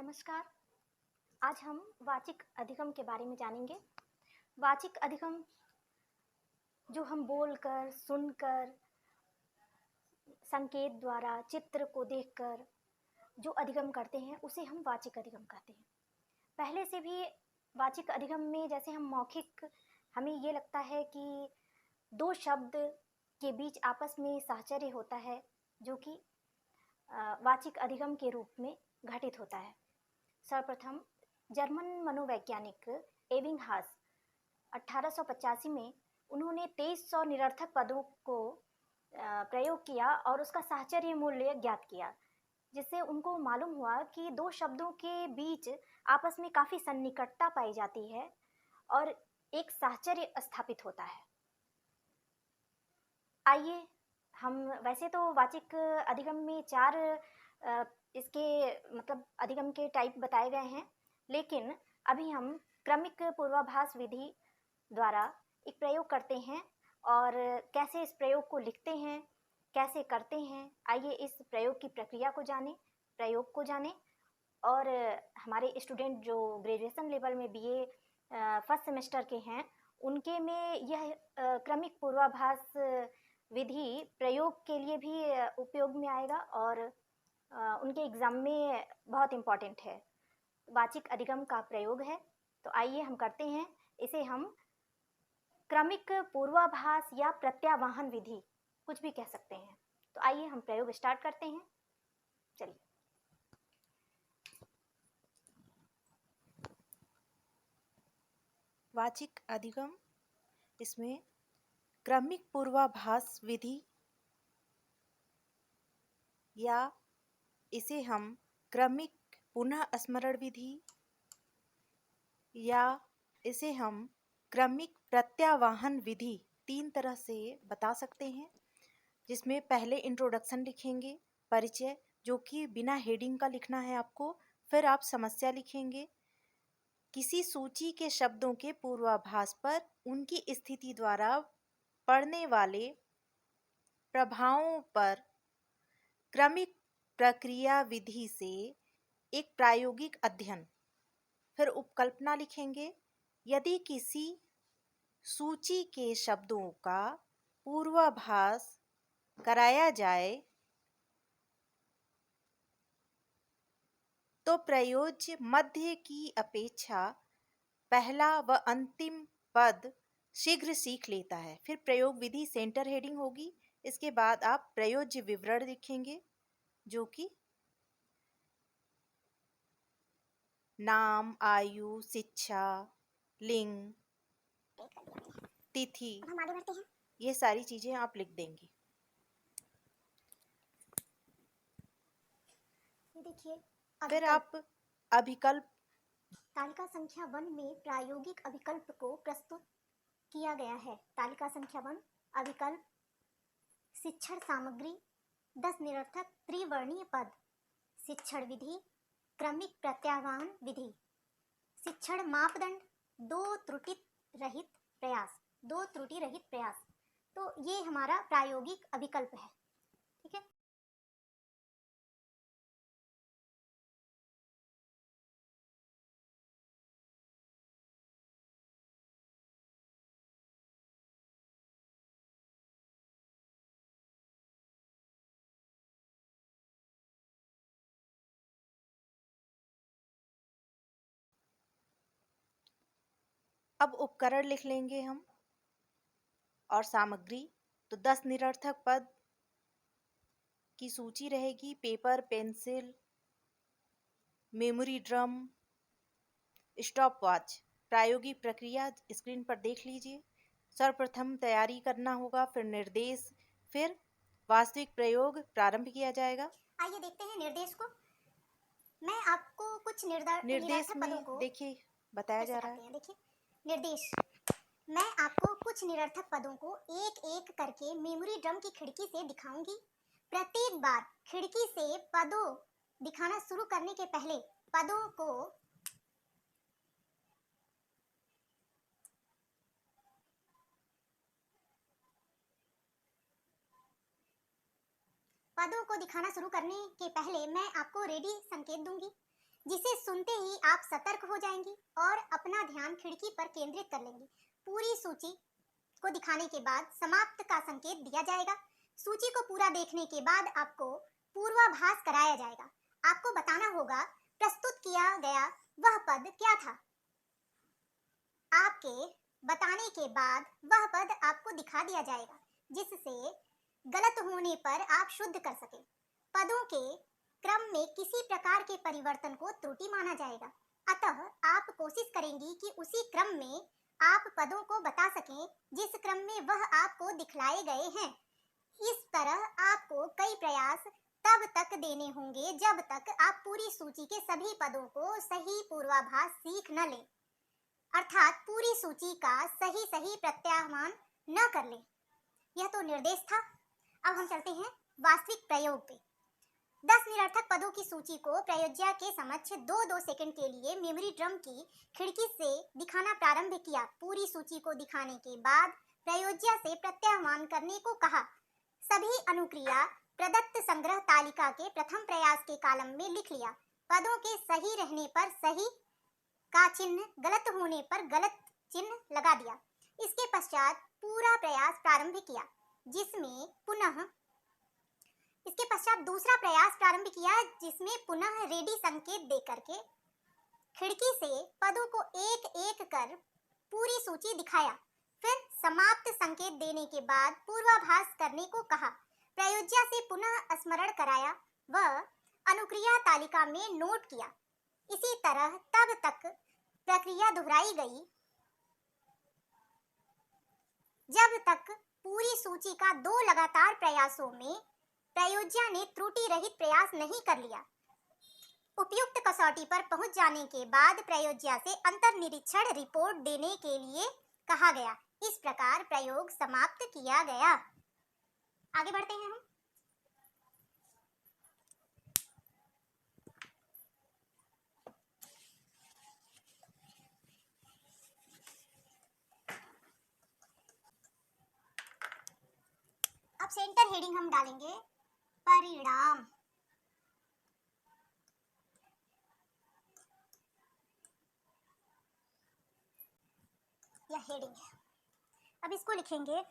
नमस्कार। आज हम वाचिक अधिगम के बारे में जानेंगे। वाचिक अधिगम जो हम बोलकर, सुनकर, संकेत द्वारा, चित्र को देखकर जो अधिगम करते हैं उसे हम वाचिक अधिगम कहते हैं। पहले से भी वाचिक अधिगम में जैसे हम मौखिक, हमें ये लगता है कि दो शब्द के बीच आपस में साहचर्य होता है जो कि वाचिक अधिगम के रूप में घटित होता है। सर्वप्रथम जर्मन मनोवैज्ञानिक एबिंगहास 1885 में उन्होंने 2300 निरर्थक पदों को प्रयोग किया और उसका साहचर्य मूल्य ज्ञात किया, जिससे उनको मालूम हुआ कि दो शब्दों के बीच आपस में काफ़ी सन्निकटता पाई जाती है और एक साहचर्य स्थापित होता है। आइए हम, वैसे तो वाचिक अधिगम में चार इसके मतलब अधिगम के टाइप बताए गए हैं, लेकिन अभी हम क्रमिक पूर्वाभास विधि द्वारा एक प्रयोग करते हैं और कैसे इस प्रयोग को लिखते हैं, कैसे करते हैं, आइए इस प्रयोग की प्रक्रिया को जानें, प्रयोग को जानें। और हमारे स्टूडेंट जो ग्रेजुएशन लेवल में बीए फर्स्ट सेमेस्टर के हैं, उनके में यह क्रमिक पूर्वाभास विधि प्रयोग के लिए भी उपयोग में आएगा और उनके एग्ज़ाम में बहुत इम्पॉर्टेंट है। वाचिक अधिगम का प्रयोग है, तो आइए हम करते हैं। इसे हम क्रमिक पूर्वाभास या प्रत्यावाहन विधि कुछ भी कह सकते हैं। तो आइए हम प्रयोग स्टार्ट करते हैं। चलिए। वाचिक अधिगम, इसमें क्रमिक पूर्वाभास विधि या इसे हम क्रमिक पुनः स्मरण विधि या इसे हम क्रमिक प्रत्यावाहन विधि तीन तरह से बता सकते हैं, जिसमें पहले इंट्रोडक्शन लिखेंगे, परिचय, जो कि बिना हेडिंग का लिखना है आपको। फिर आप समस्या लिखेंगे, किसी सूची के शब्दों के पूर्वाभास पर उनकी स्थिति द्वारा पड़ने वाले प्रभावों पर क्रमिक प्रक्रिया विधि से एक प्रायोगिक अध्ययन। फिर उपकल्पना लिखेंगे, यदि किसी सूची के शब्दों का पूर्वाभास कराया जाए तो प्रयोज्य मध्य की अपेक्षा पहला व अंतिम पद शीघ्र सीख लेता है। फिर प्रयोग विधि सेंटर हेडिंग होगी। इसके बाद आप प्रयोज्य विवरण लिखेंगे, जो कि नाम, आयु, शिक्षा, लिंग, तिथि, हम आगे बढ़ते हैं। ये सारी चीजें आप लिख देंगे। ये देखिए, फिर आप अभिकल्प, तालिका संख्या 1 में प्रायोगिक अभिकल्प को प्रस्तुत किया गया है। तालिका संख्या 1 अभिकल्प, शिक्षण सामग्री 10 निरर्थक त्रिवर्णीय पद, शिक्षण विधि, क्रमिक प्रत्यावाहन विधि, शिक्षण मापदंड, दो त्रुटि रहित प्रयास, दो त्रुटि रहित प्रयास। तो ये हमारा प्रायोगिक अभिकल्प है। ठीक है। अब उपकरण लिख लेंगे हम और सामग्री। तो 10 निरर्थक पद की सूची रहेगी, paper, pencil, memory drum, stop watch. प्रायोगिक प्रक्रिया स्क्रीन पर देख लीजिए। सर्वप्रथम तैयारी करना होगा, फिर निर्देश, फिर वास्तविक प्रयोग प्रारंभ किया जाएगा। आइए देखते हैं निर्देश को। मैं आपको कुछ निर्देश निरर्थक पदों में को देखिए बताया जा रहा है। देखिए निर्देश, मैं आपको कुछ निरर्थक पदों को एक एक करके मेमोरी ड्रम की खिड़की से दिखाऊंगी। प्रत्येक बार खिड़की से पदों दिखाना शुरू करने के पहले पदों को दिखाना शुरू करने के पहले मैं आपको रेडी संकेत दूंगी। जिसे सुनते ही आप सतर्क हो जाएंगी और अपना ध्यान खिड़की पर केंद्रित कर लेंगी। पूरी सूची को दिखाने के बाद समाप्त का संकेत दिया जाएगा। सूची को पूरा देखने के बाद आपको पूर्वाभास कराया जाएगा। आपको बताना होगा प्रस्तुत किया गया वह पद क्या था। आपके बताने के बाद वह पद आपको दिखा दिया जाएगा, जिससे गलत होने पर आप शुद्ध कर सके। पदों के क्रम में किसी प्रकार के परिवर्तन को त्रुटि माना जाएगा, अतः आप कोशिश करेंगी कि उसी क्रम में आप पदों को बता सकें जिस क्रम में वह आपको दिखलाए गए हैं। इस तरह आपको कई प्रयास तब तक देने होंगे जब तक आप पूरी सूची के सभी पदों को सही पूर्वाभास सीख न लें, अर्थात पूरी सूची का सही सही प्रत्याह्वान न कर लें। यह तो निर्देश था। अब हम चलते हैं वास्तविक प्रयोग पे। 10 निरर्थक पदों की सूची को प्रयोज्या के समक्ष 2-2 सेकंड के लिए मेमोरी ड्रम की खिड़की से दिखाना प्रारंभ किया। पूरी सूची को दिखाने के बाद प्रयोज्या से प्रत्याह्वान करने को कहा। सभी अनुक्रिया प्रदत्त संग्रह तालिका के प्रथम प्रयास के कॉलम में लिख लिया। पदों के सही रहने पर सही का चिन्ह, गलत होने पर गलत चिन्ह लगा दिया। इसके पश्चात पूरा प्रयास प्रारंभ किया, जिसमें पुनः इसके पश्चात दूसरा प्रयास प्रारंभ किया, जिसमें पुनः रेडी संकेत देकर के खिड़की से पदों को एक एक कर पूरी सूची दिखाया। फिर समाप्त संकेत देने के बाद पूर्वाभास करने को कहा। प्रयोज्या से पुनः स्मरण कराया व अनुक्रिया तालिका में नोट किया। इसी तरह तब तक प्रक्रिया दोहराई गई जब तक पूरी सूची का 2 लगातार प्रयासों में प्रयोज्या ने त्रुटि रहित प्रयास नहीं कर लिया। उपयुक्त कसौटी पर पहुंच जाने के बाद प्रयोज्या से अंतर्निरीक्षण रिपोर्ट देने के लिए कहा गया। इस प्रकार प्रयोग समाप्त किया गया। आगे बढ़ते हैं हम। अब सेंटर हेडिंग हम डालेंगे परिणाम। यह हेडिंग है। अब इसको लिखेंगे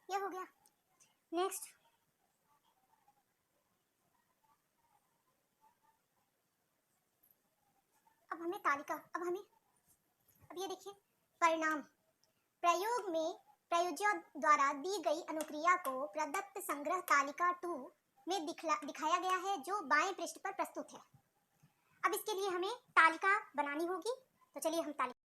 यह हो गया। नेक्स्ट अब ये देखिए परिणाम। प्रयोग में प्रयोज्या द्वारा दी गई अनुक्रिया को प्रदत्त संग्रह तालिका 2 में दिखाया गया है, जो बाएं पृष्ठ पर प्रस्तुत है। अब इसके लिए हमें तालिका बनानी होगी, तो चलिए हम तालिका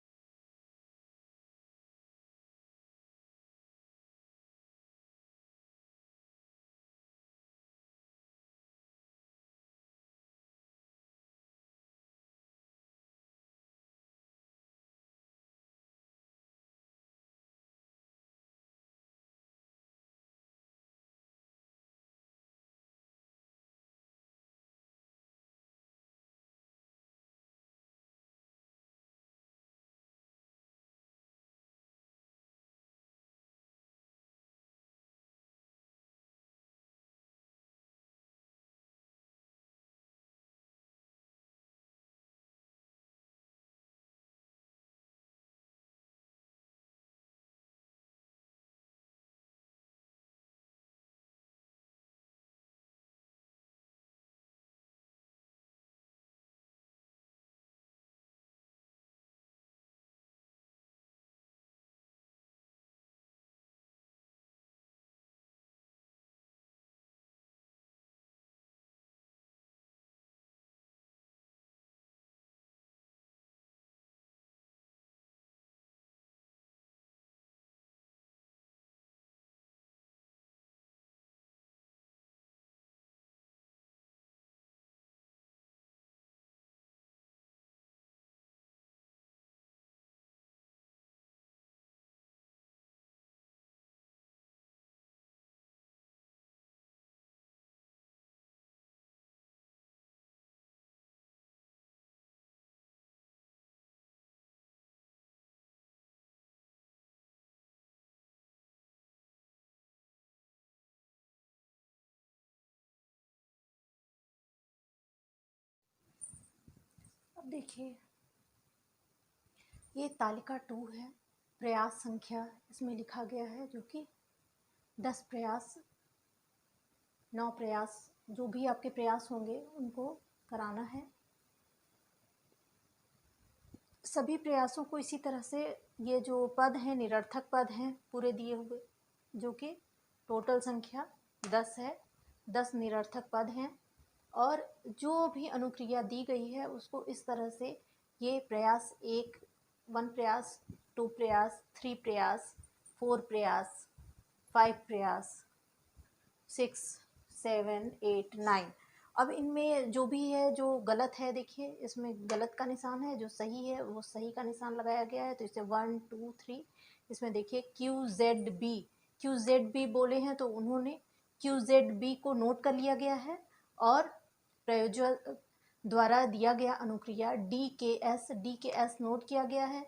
अब देखिए, ये तालिका 2 है, प्रयास संख्या इसमें लिखा गया है, जो कि 10 प्रयास, 9 प्रयास, जो भी आपके प्रयास होंगे उनको कराना है। सभी प्रयासों को इसी तरह से, ये जो पद हैं निरर्थक पद हैं पूरे दिए हुए, जो कि टोटल संख्या 10 है, 10 निरर्थक पद हैं, और जो भी अनुक्रिया दी गई है उसको इस तरह से, ये प्रयास 1 प्रयास, 2 प्रयास, 3 प्रयास, 4 प्रयास, 5 प्रयास, 6, 7, 8, 9। अब इनमें जो भी है, जो गलत है, देखिए इसमें गलत का निशान है, जो सही है वो सही का निशान लगाया गया है। तो इसे 1, 2, 3, इसमें देखिए QZB बोले हैं, तो उन्होंने QZB को नोट कर लिया गया है, और प्रयोजक द्वारा दिया गया अनुक्रिया DKS नोट किया गया है।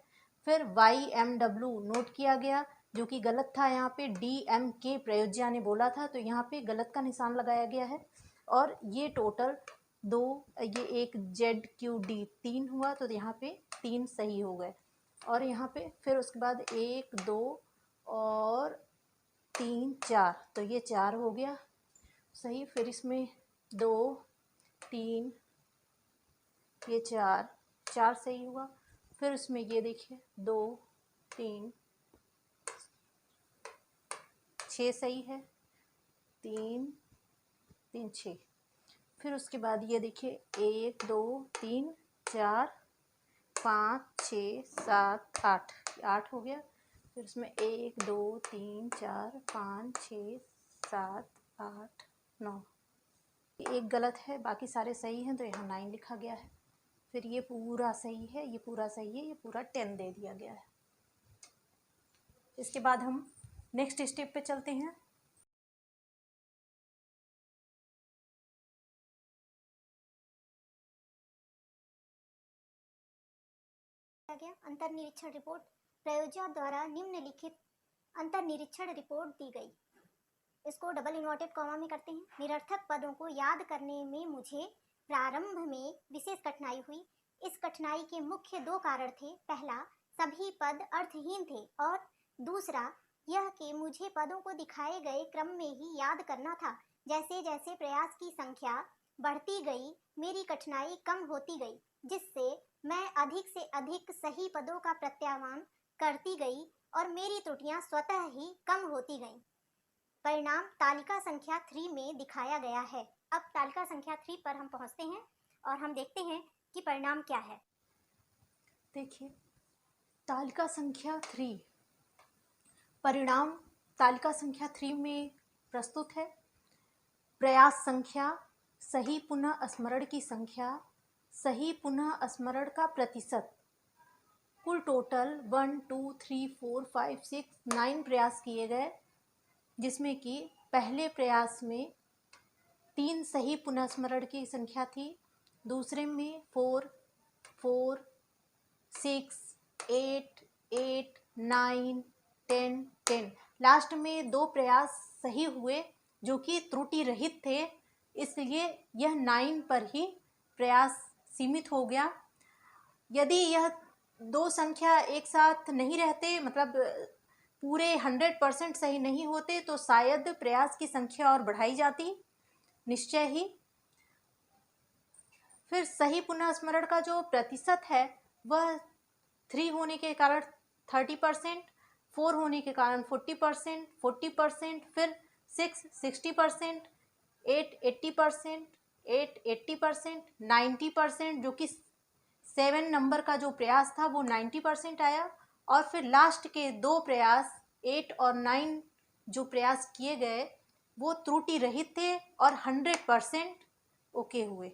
फिर YMW नोट किया गया, जो कि गलत था। यहाँ पे DMK प्रयोज्या ने बोला था, तो यहाँ पे गलत का निशान लगाया गया है। और ये टोटल 2, ये एक ZQD 3 हुआ, तो यहाँ पे 3 सही हो गए। और यहाँ पे फिर उसके बाद 1, 2 और 3, 4, तो ये 4 हो गया सही। फिर इसमें 2, 3, ये 4 सही हुआ। फिर इसमें ये देखिए 2, 3, 6 सही है, 3, 3, 6। फिर उसके बाद ये देखिए 1, 2, 3, 4, 5, 6, 7, 8 हो गया। फिर इसमें 1, 2, 3, 4, 5, 6, 7, 8, 9, एक गलत है, बाकी सारे सही हैं, तो यहाँ 9 लिखा गया है। फिर ये पूरा सही है, ये पूरा सही है, ये पूरा 10 दे दिया गया है। इसके बाद हम नेक्स्ट स्टेप पे चलते हैं। गया अंतर्निरीक्षण रिपोर्ट। प्रयोज्य द्वारा निम्नलिखित अंतर्निरीक्षण रिपोर्ट दी गई। इसको डबल इन्वर्टेड कॉमा में करते हैं। निरर्थक पदों को याद करने में मुझे प्रारंभ में विशेष कठिनाई हुई। इस कठिनाई के मुख्य 2 कारण थे। पहला, सभी पद अर्थहीन थे, और दूसरा यह कि मुझे पदों को दिखाए गए क्रम में ही याद करना था। जैसे जैसे प्रयास की संख्या बढ़ती गई, मेरी कठिनाई कम होती गई, जिससे मैं अधिक से अधिक सही पदों का प्रत्यावान करती गई और मेरी त्रुटियां स्वतः ही कम होती गईं। परिणाम तालिका संख्या 3 में दिखाया गया है। अब तालिका संख्या 3 पर हम पहुंचते हैं और हम देखते हैं कि परिणाम क्या है। देखिए, तालिका संख्या 3, परिणाम तालिका संख्या 3 में प्रस्तुत है। प्रयास संख्या, सही पुनः स्मरण की संख्या, सही पुनः स्मरण का प्रतिशत, कुल टोटल 1, 2, 3, 4, 5, 6, 9 प्रयास किए गए, जिसमें कि पहले प्रयास में 3 सही पुनः स्मरण की संख्या थी, दूसरे में 4, 4, 6, 8, 8, 9, 10, 10। लास्ट में 2 प्रयास सही हुए, जो कि त्रुटि रहित थे, इसलिए यह 9 पर ही प्रयास सीमित हो गया। यदि यह 2 संख्या एक साथ नहीं रहते, मतलब पूरे 100% सही नहीं होते, तो शायद प्रयास की संख्या और बढ़ाई जाती, निश्चय ही। फिर सही पुनः स्मरण का जो प्रतिशत है वह 3 होने के कारण 30%, 4 होने के कारण 40%, 40%, फिर 6 60%, 8 80%, 8 80%, 90%, जो कि 7 नंबर का जो प्रयास था वो 90% आया। और फिर लास्ट के 2 प्रयास 8 और 9 जो प्रयास किए गए वो त्रुटि रहित थे और 100% ओके हुए।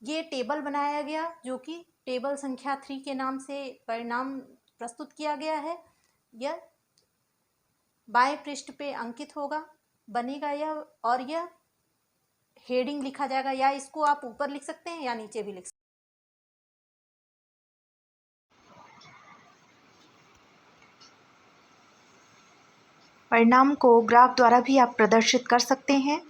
ये टेबल बनाया गया, जो कि टेबल संख्या 3 के नाम से परिणाम प्रस्तुत किया गया है। यह बाएं पृष्ठ पे अंकित होगा, बनेगा यह, और यह हेडिंग लिखा जाएगा, या इसको आप ऊपर लिख सकते हैं या नीचे भी लिख सकते हैं। परिणाम को ग्राफ द्वारा भी आप प्रदर्शित कर सकते हैं।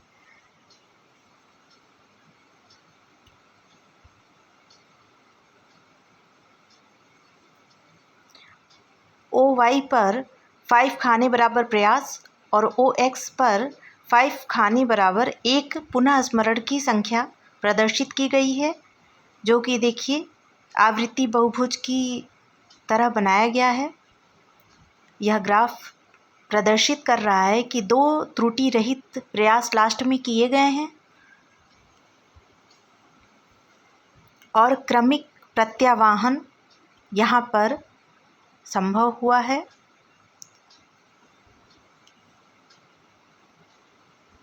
ओ वाई पर 5 खाने बराबर प्रयास और ओ एक्स पर 5 खाने बराबर एक पुनः स्मरण की संख्या प्रदर्शित की गई है, जो कि देखिए आवृत्ति बहुभुज की तरह बनाया गया है। यह ग्राफ प्रदर्शित कर रहा है कि 2 त्रुटि रहित प्रयास लास्ट में किए गए हैं और क्रमिक प्रत्यावाहन यहाँ पर संभव हुआ है।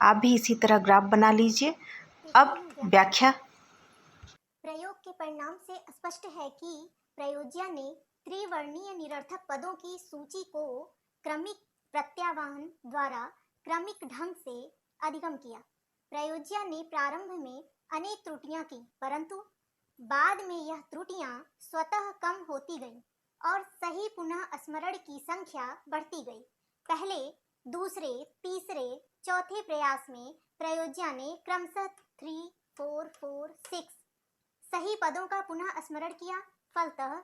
आप भी इसी तरह ग्राफ बना लीजिए। अब व्याख्या। प्रयोग के परिणाम से स्पष्ट है कि प्रयोज्या ने त्रिवर्णीय निरर्थक पदों की सूची को क्रमिक प्रत्यावाहन द्वारा क्रमिक ढंग से अधिगम किया। प्रयोज्या ने प्रारंभ में अनेक त्रुटियां की, परंतु बाद में यह त्रुटियां स्वतः कम होती गईं और सही पुनः स्मरण की संख्या बढ़ती गई। पहले, दूसरे, तीसरे, चौथे प्रयास में प्रयोज्या ने क्रमशः 3, 4, 4, 6 सही पदों का पुनः स्मरण किया। फलतः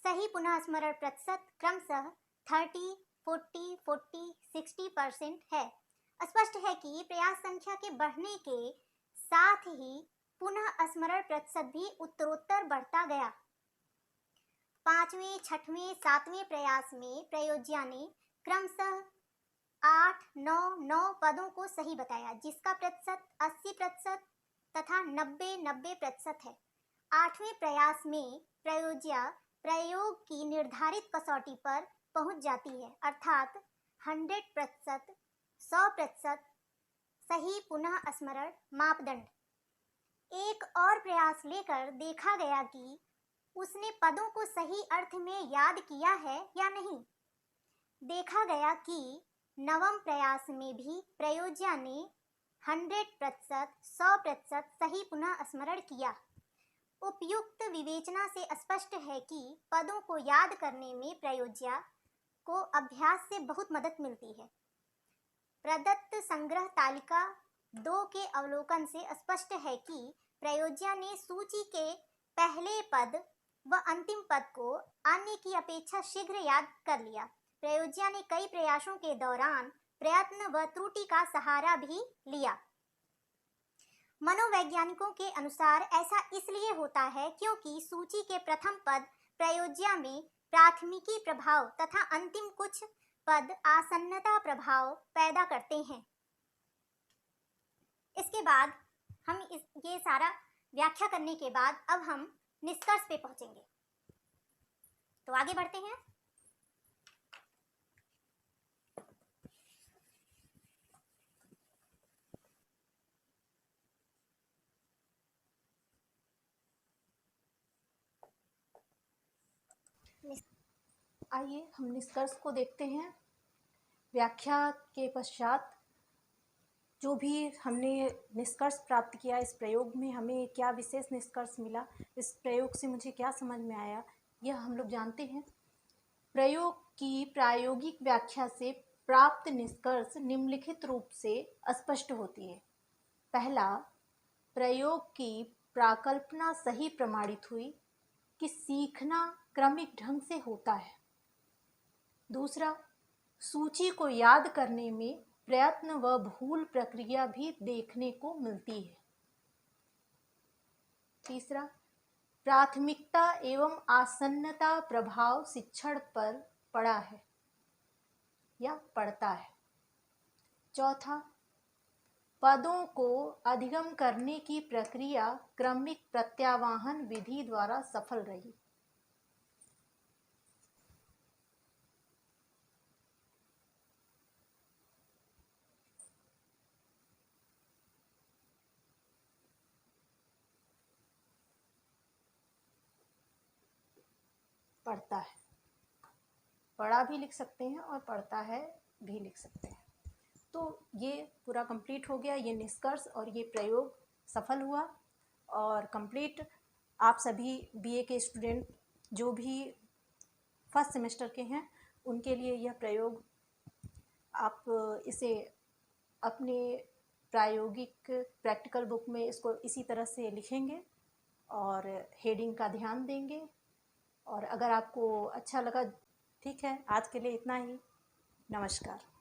सही पुनः स्मरण प्रतिशत क्रमशः 30, 40, 40, 60% है। स्पष्ट है कि प्रयास संख्या के बढ़ने के साथ ही पुनः स्मरण प्रतिशत भी उत्तरोत्तर बढ़ता गया। 5वें, 6वें, 7वें प्रयास में प्रयोज्या ने क्रमशः 8, 9, 9 पदों को सही बताया, जिसका प्रतिशत 80% तथा 90% है। 8वें प्रयास में प्रयोज्या प्रयोग की निर्धारित कसौटी पर पहुंच जाती है, अर्थात 100%, 100% सही पुनः स्मरण मापदंड। एक और प्रयास लेकर देखा गया कि उसने पदों को सही अर्थ में याद किया है या नहीं। देखा गया कि 9वें प्रयास में भी प्रयोज्या ने 100%, 100% सही पुनः स्मरण किया। उपयुक्त विवेचना से स्पष्ट है कि पदों को याद करने में प्रयोज्या को अभ्यास से बहुत मदद मिलती है। प्रदत्त संग्रह तालिका 2 के अवलोकन से स्पष्ट है कि प्रयोज्या ने सूची के पहले पद व अंतिम पद को अन्य की अपेक्षा शीघ्र याद कर लिया। प्रयोज्या ने कई प्रयासों के दौरान प्रयत्न व त्रुटि का सहारा भी लिया। मनोवैज्ञानिकों के अनुसार ऐसा इसलिए होता है क्योंकि सूची के प्रथम पद प्रयोज्या में प्राथमिकी प्रभाव तथा अंतिम कुछ पद आसन्नता प्रभाव पैदा करते हैं। इसके बाद हम ये सारा व्याख्या करने के बाद अब हम निष्कर्ष पे पहुंचेंगे। तो आगे बढ़ते हैं। आइए हम निष्कर्ष को देखते हैं। व्याख्या के पश्चात जो भी हमने निष्कर्ष प्राप्त किया, इस प्रयोग में हमें क्या विशेष निष्कर्ष मिला, इस प्रयोग से मुझे क्या समझ में आया, यह हम लोग जानते हैं। प्रयोग की प्रायोगिक व्याख्या से प्राप्त निष्कर्ष निम्नलिखित रूप से स्पष्ट होती है। पहला, प्रयोग की प्राकल्पना सही प्रमाणित हुई कि सीखना क्रमिक ढंग से होता है। दूसरा, सूची को याद करने में प्रयत्न व भूल प्रक्रिया भी देखने को मिलती है। तीसरा, प्राथमिकता एवं आसन्नता प्रभाव शिक्षण पर पड़ा है या पड़ता है। चौथा, पदों को अधिगम करने की प्रक्रिया क्रमिक प्रत्यावाहन विधि द्वारा सफल रही। पढ़ता है, पढ़ा भी लिख सकते हैं और पढ़ता है भी लिख सकते हैं। तो ये पूरा कंप्लीट हो गया, ये निष्कर्ष और ये प्रयोग सफल हुआ और कंप्लीट। आप सभी बीए के स्टूडेंट जो भी फर्स्ट सेमेस्टर के हैं उनके लिए यह प्रयोग, आप इसे अपने प्रायोगिक प्रैक्टिकल बुक में इसको इसी तरह से लिखेंगे और हेडिंग का ध्यान देंगे और अगर आपको अच्छा लगा ठीक है, आज के लिए इतना ही। नमस्कार।